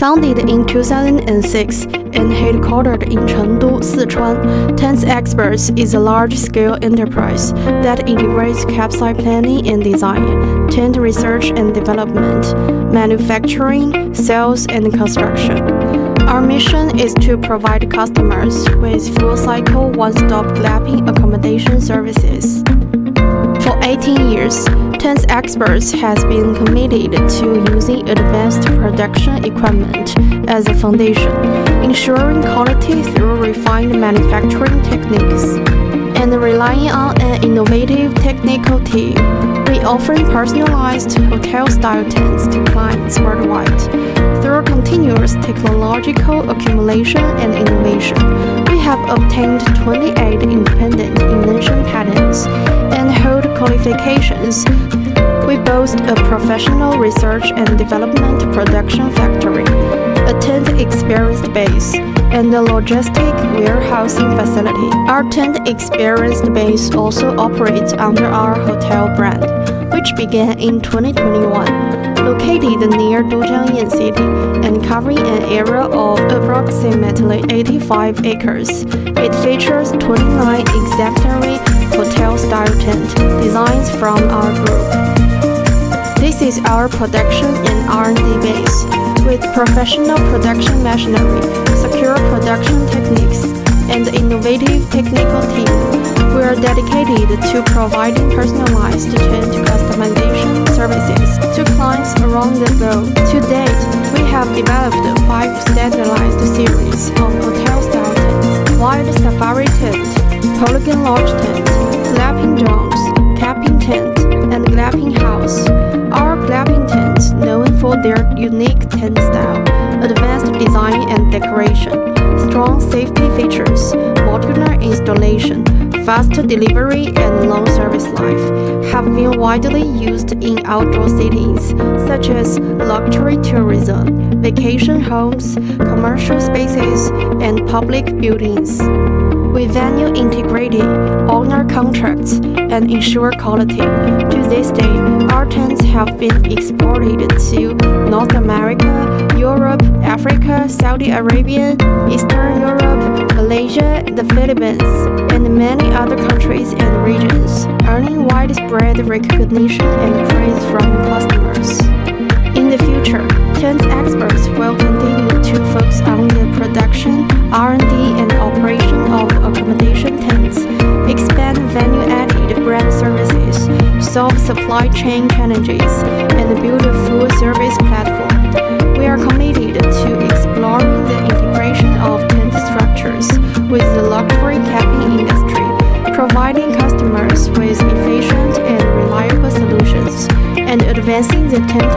Founded in 2006 and headquartered in Chengdu, Sichuan, TENTSXPERT is a large-scale enterprise that integrates campsite planning and design, tent research and development, manufacturing, sales, and construction. Our mission is to provide customers with full-cycle, one-stop glamping accommodation services. For 18 years, TENTSXPERT has been committed to using advanced production equipment as a foundation, ensuring quality through refined manufacturing techniques, and relying on an innovative technical team. We offer personalized hotel-style tents to clients worldwide. Through continuous technological accumulation and innovation, we have obtained 28 independent invention patents and hold qualifications. We boast a professional research and development production factory, a tent-experienced base, and a logistic warehousing facility. Our tent-experienced base also operates under our hotel brand, which began in 2021. Located near Dujiangyan city and covering an area of approximately 85 acres, it features 29 exemplary hotel-style tent designs from our group. This is our production and R&D base, with professional production machinery, secure production techniques, and innovative technical team. We are dedicated to providing personalized tent customization services to clients around the globe. To date, we have developed 5 standardized series of hotel-style tents: wide safari tent, polygon lodge tent, glamping domes, camping tent, and glamping house. Our glamping tents, known for their unique tent style, advanced design and decoration, strong safety features, modular installation, fast delivery, and long service life, have been widely used in outdoor settings such as luxury tourism, vacation homes, commercial spaces, and public buildings. We value integrity, honor contracts, and ensure quality. To this day, our tents have been exported to North America, Europe, Africa, Saudi Arabia, Eastern Europe, Malaysia, the Philippines, and many other countries and regions, earning widespread recognition and praise from customers. In the future, TENTSXPERT will continue to focus on the production, R&D, and operation of accommodation tents, expand value-added brand services, solve supply chain challenges, and build a full-service platform. We are committed to exploring the integration of tent structures with the luxury camping industry, providing customers with efficient and reliable solutions, and advancing the tent